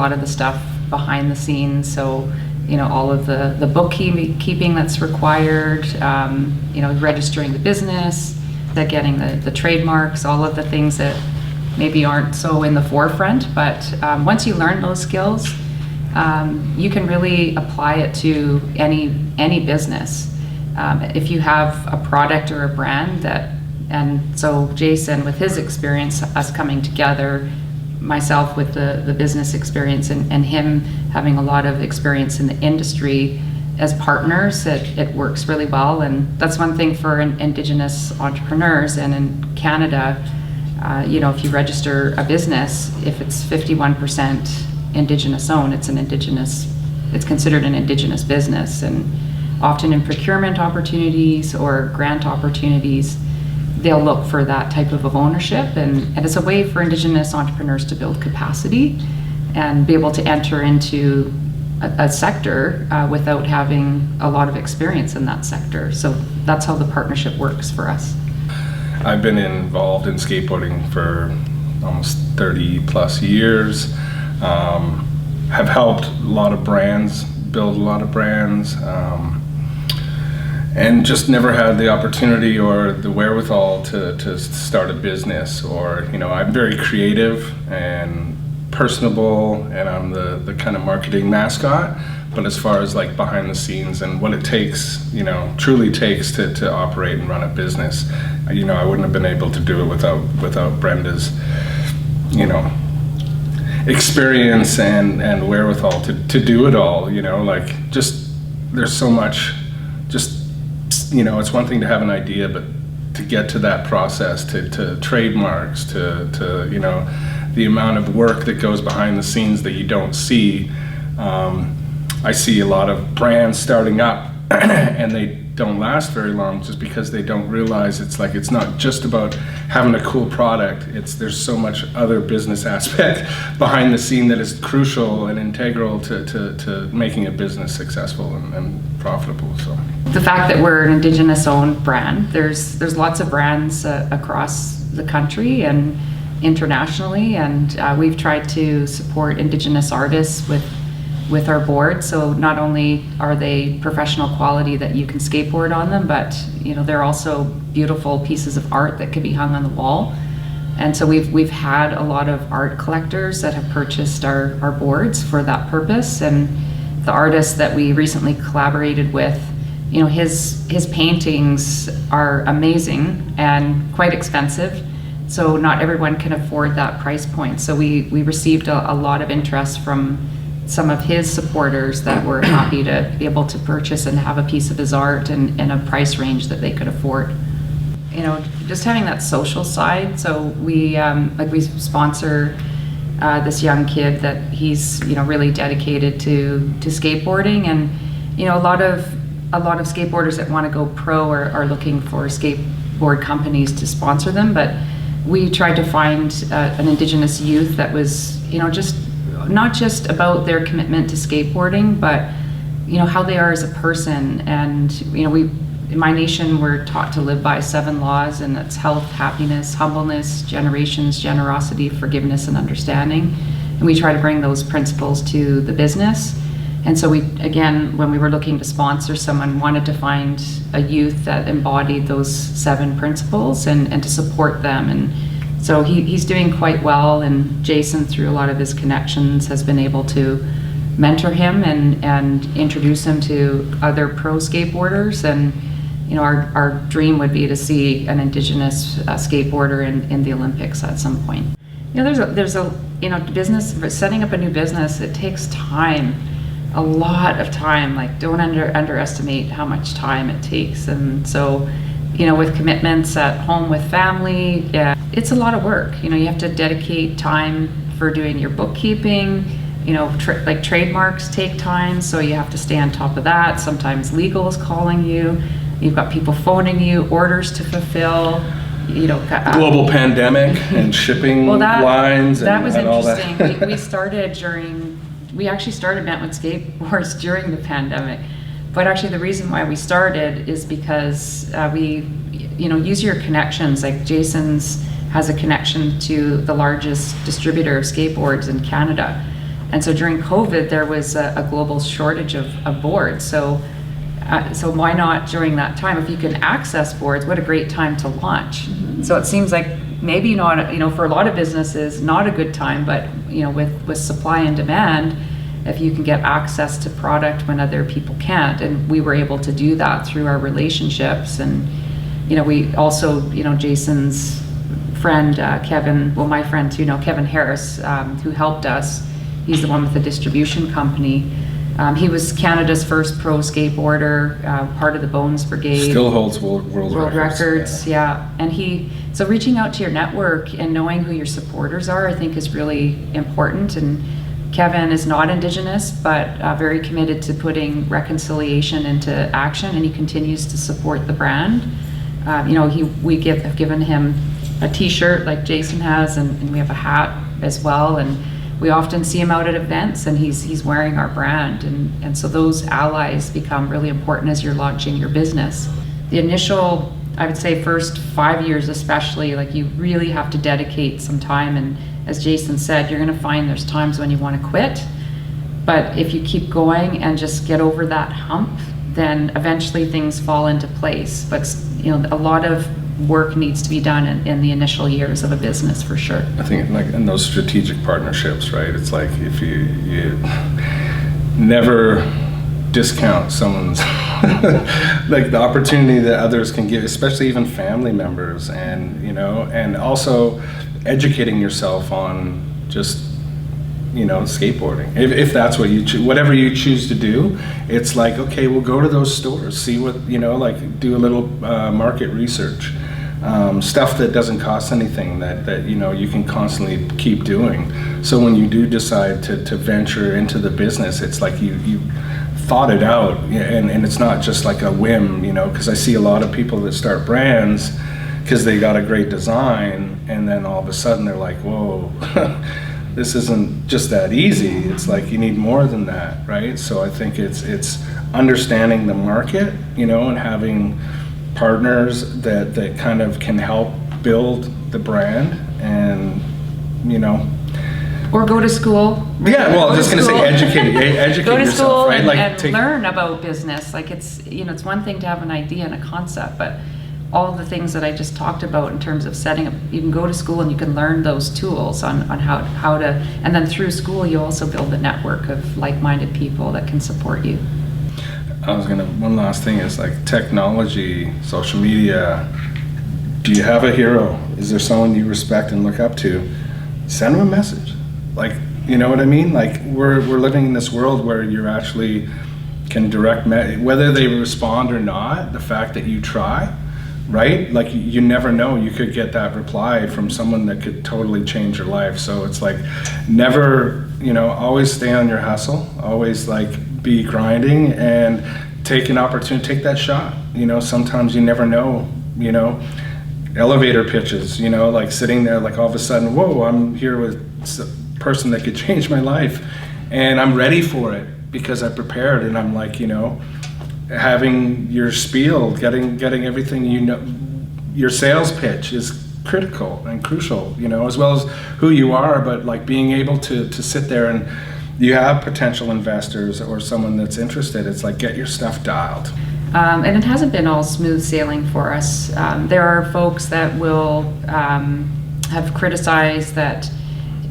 lot of the stuff behind the scenes. So, you know, all of the bookkeeping that's required, you know, registering the business, that getting the trademarks, all of the things that maybe aren't so in the forefront. But once you learn those skills, you can really apply it to any business. If you have a product or a brand and so Jason, with his experience, us coming together, myself with the business experience, and him having a lot of experience in the industry as partners, it works really well. And that's one thing for Indigenous entrepreneurs. And in Canada, you know, if you register a business, if it's 51% Indigenous-owned, it's considered an Indigenous business. And often in procurement opportunities or grant opportunities, they'll look for that type of ownership, and it's a way for Indigenous entrepreneurs to build capacity and be able to enter into a sector without having a lot of experience in that sector. So that's how the partnership works for us. I've been involved in skateboarding for almost 30 plus years. Have helped a lot of brands, build a lot of brands, and just never had the opportunity or the wherewithal to start a business. Or, you know, I'm very creative and personable, and I'm the kind of marketing mascot. But as far as like behind the scenes and what it takes, you know, truly takes to operate and run a business, you know, I wouldn't have been able to do it without Brenda's, you know, experience and wherewithal to do it all. You know, like, just there's so much. Just, you know, it's one thing to have an idea, but to get to that process, to trademarks, to you know, the amount of work that goes behind the scenes that you don't see. I see a lot of brands starting up and they don't last very long just because they don't realize it's not just about having a cool product. There's so much other business aspect behind the scene that is crucial and integral to making a business successful and profitable. So the fact that we're an Indigenous-owned brand, there's lots of brands across the country and internationally, and we've tried to support Indigenous artists with our board. So not only are they professional quality that you can skateboard on them, but, you know, they're also beautiful pieces of art that could be hung on the wall. And so we've had a lot of art collectors that have purchased our boards for that purpose. And the artist that we recently collaborated with, you know, his paintings are amazing and quite expensive. So not everyone can afford that price point. So we received a lot of interest from some of his supporters that were happy to be able to purchase and have a piece of his art in a price range that they could afford. You know, just having that social side. So we sponsor this young kid that he's, you know, really dedicated to skateboarding, and, you know, a lot of skateboarders that want to go pro are looking for skateboard companies to sponsor them. But we tried to find an Indigenous youth that was, you know, just not just about their commitment to skateboarding, but, you know, how they are as a person. And, you know, in my nation, we're taught to live by 7 laws, and that's health, happiness, humbleness, generations, generosity, forgiveness, and understanding. And we try to bring those principles to the business. And so we, again, when we were looking to sponsor someone, wanted to find a youth that embodied those 7 principles and to support them. And so he's doing quite well, and Jason, through a lot of his connections, has been able to mentor him and introduce him to other pro skateboarders. And, you know, our dream would be to see an Indigenous skateboarder in the Olympics at some point. You know, there's a you know, business, setting up a new business, it takes time, a lot of time. Like, don't underestimate how much time it takes. And so, you know, with commitments at home with family, yeah, it's a lot of work. You know, you have to dedicate time for doing your bookkeeping. You know, like trademarks take time, so you have to stay on top of that. Sometimes legal is calling you. You've got people phoning you, orders to fulfill. You know, global pandemic and shipping lines. That was and interesting. All that. We actually started Bentwood Skateboards during the pandemic. But actually, the reason why we started is because we, you know, use your connections. Like, Jason's has a connection to the largest distributor of skateboards in Canada, And so during COVID, there was a global shortage of boards. So why not during that time, if you can access boards, what a great time to launch. So it seems like maybe not, for a lot of businesses, not a good time, but with supply and demand, if you can get access to product when other people can't. And we were able to do that through our relationships. And we also, Jason's friend, Kevin, well, my friend too, Kevin Harris, who helped us. He's the one with the distribution company. He was Canada's first pro skateboarder, part of the Bones Brigade. Still holds world records. Yeah. And so reaching out to your network and knowing who your supporters are, I think is really important. And Kevin is not Indigenous, but very committed to putting reconciliation into action, and he continues to support the brand. We have given him a T-shirt like Jason has, and we have a hat as well. And we often see him out at events, and he's wearing our brand. And so those allies become really important as you're launching your business. The initial, I would say, first 5 years especially, like you really have to dedicate some time. And as Jason said, you're going to find there's times when you want to quit. But if you keep going and just get over that hump, then eventually things fall into place. But a lot of work needs to be done in the initial years of a business, for sure. I think like in those strategic partnerships, right? It's like if you never discount someone's like the opportunity that others can give, especially even family members, and also educating yourself on just skateboarding. If that's what whatever you choose to do, it's like, okay, we'll go to those stores, see what, like do a little market research. Stuff that doesn't cost anything that you can constantly keep doing. So when you do decide to venture into the business, it's like you thought it out, and it's not just like a whim, because I see a lot of people that start brands because they got a great design, and then all of a sudden they're like, whoa, this isn't just that easy. It's like you need more than that, right? So I think it's understanding the market, and having partners that kind of can help build the brand, and or go to school. Yeah, well, I was just going to say educate go to yourself, school, right? and learn about business. Like it's one thing to have an idea and a concept, but all the things that I just talked about in terms of setting up, you can go to school and you can learn those tools on how to, and then through school you also build a network of like-minded people that can support you. One last thing is like technology, social media. Do you have a hero? Is there someone you respect and look up to? Send them a message. Like, you know what I mean? Like we're living in this world where you actually can whether they respond or not, the fact that you try, right? Like you never know, you could get that reply from someone that could totally change your life. So it's like never, always stay on your hustle, always like be grinding and take an opportunity, take that shot. Sometimes you never know, elevator pitches, like sitting there, like all of a sudden, whoa, I'm here with a person that could change my life, and I'm ready for it because I prepared, and I'm like, having your spiel, getting everything, your sales pitch is critical and crucial, as well as who you are, but like being able to sit there and you have potential investors or someone that's interested, it's like get your stuff dialed. And it hasn't been all smooth sailing for us. There are folks that will have criticized that,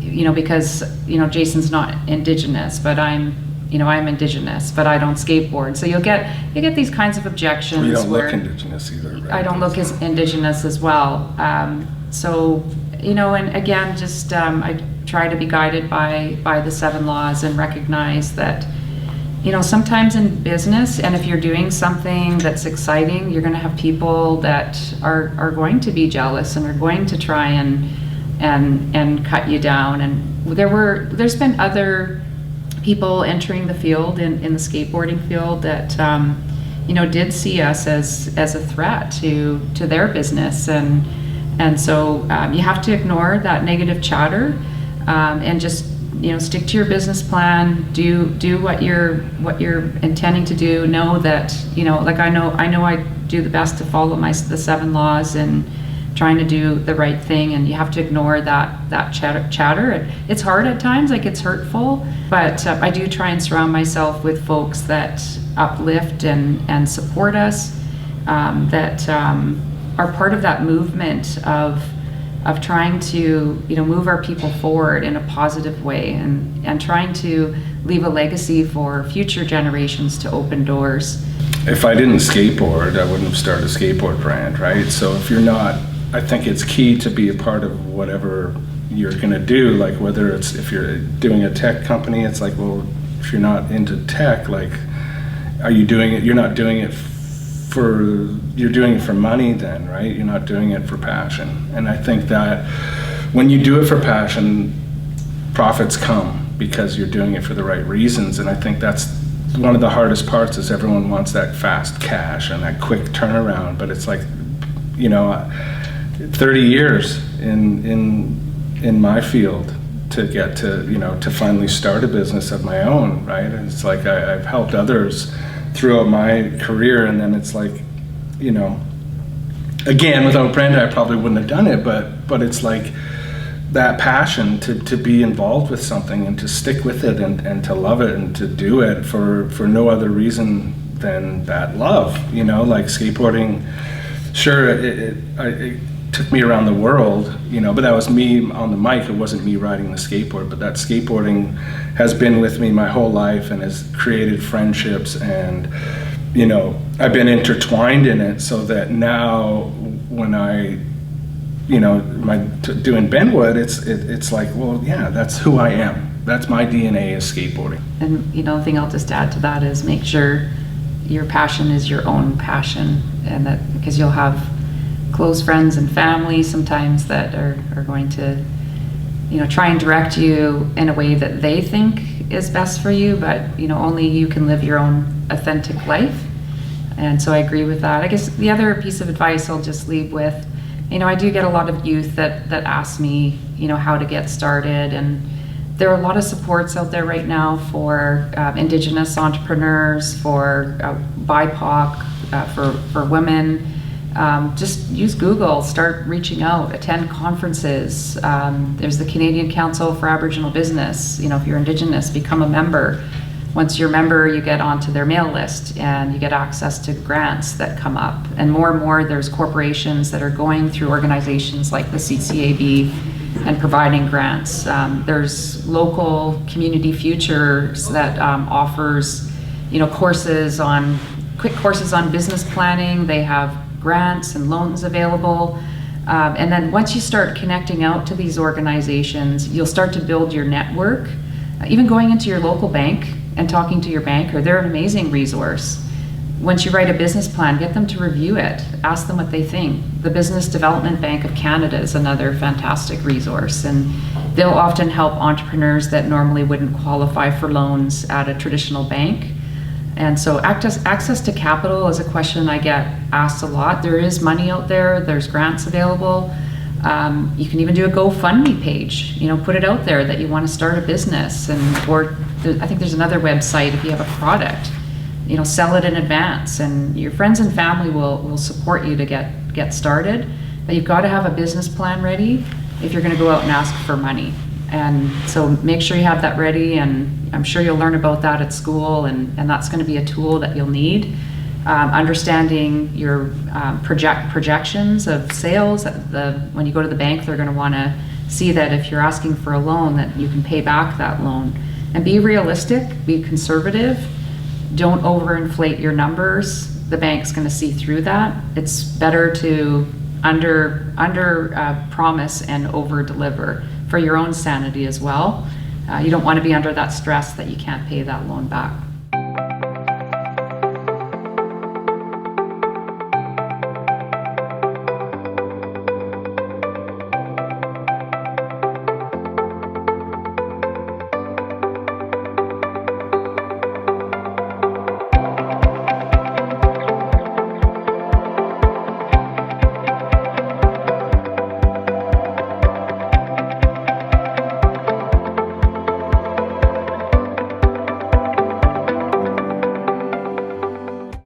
because, Jason's not Indigenous, but I'm Indigenous, but I don't skateboard. So you get these kinds of objections. You don't look Indigenous either, right? I don't look as Indigenous as well. So, and again, just I try to be guided by the 7 laws and recognize that, sometimes in business, and if you're doing something that's exciting, you're going to have people that are going to be jealous and are going to try and cut you down. And there's been other people entering the field in the skateboarding field that did see us as a threat to their business, and so you have to ignore that negative chatter and just stick to your business plan, do what you're intending to do. Know that like I know I do the best to follow the 7 laws, and trying to do the right thing, and you have to ignore that chatter. It's hard at times, like it's hurtful, but I do try and surround myself with folks that uplift and support us, that are part of that movement of trying to, you know, move our people forward in a positive way, and trying to leave a legacy for future generations to open doors. If I didn't skateboard, I wouldn't have started a skateboard brand, right? So if you're not, I think it's key to be a part of whatever you're gonna do, like whether it's, if you're doing a tech company, it's like, well, if you're not into tech, like, are you doing it, you're not doing it you're doing it for money then, right? You're not doing it for passion. And I think that when you do it for passion, profits come because you're doing it for the right reasons. And I think that's one of the hardest parts, is everyone wants that fast cash and that quick turnaround. But it's like, you know, 30 years in my field to get to, you know, to finally start a business of my own, right? And it's like I've helped others throughout my career, and then it's like, you know, again, without Brenda, I probably wouldn't have done it, but it's like that passion to be involved with something and to stick with it and to love it and to do it for no other reason than that love, you know, like skateboarding. Sure, it took me around the world, you know, but that was me on the mic. It wasn't me riding the skateboard, but that skateboarding has been with me my whole life and has created friendships, and, you know, I've been intertwined in it, so that now when I, you know, doing Bentwood, it's like, well, yeah, that's who I am. That's my DNA is skateboarding. And, you know, the thing I'll just add to that is make sure your passion is your own passion, and that, because you'll have close friends and family sometimes that are going to, you know, try and direct you in a way that they think is best for you, but, you know, only you can live your own authentic life. And so I agree with that. I guess the other piece of advice I'll just leave with, you know, I do get a lot of youth that ask me, you know, how to get started, and there are a lot of supports out there right now for Indigenous entrepreneurs, for BIPOC, for women. Just use Google, start reaching out, attend conferences. There's the Canadian Council for Aboriginal Business. You know, if you're Indigenous, become a member. Once you're a member, you get onto their mail list and you get access to grants that come up. And more, there's corporations that are going through organizations like the CCAB and providing grants. There's local Community Futures that offers, you know, quick courses on business planning. They have grants and loans available. And then once you start connecting out to these organizations, you'll start to build your network. Even going into your local bank and talking to your banker, they're an amazing resource. Once you write a business plan, get them to review it. Ask them what they think. The Business Development Bank of Canada is another fantastic resource, and they'll often help entrepreneurs that normally wouldn't qualify for loans at a traditional bank. And so access to capital is a question I get asked a lot. There is money out there, there's grants available. You can even do a GoFundMe page, you know, put it out there that you want to start a business, or I think there's another website if you have a product, you know, sell it in advance, and your friends and family will support you to get started. But you've got to have a business plan ready if you're going to go out and ask for money. And so make sure you have that ready, and I'm sure you'll learn about that at school, and that's going to be a tool that you'll need. Understanding your projections of sales. When you go to the bank, they're going to want to see that if you're asking for a loan, that you can pay back that loan. And be realistic, be conservative. Don't overinflate your numbers. The bank's going to see through that. It's better to under promise and over deliver for your own sanity as well. You don't want to be under that stress that you can't pay that loan back.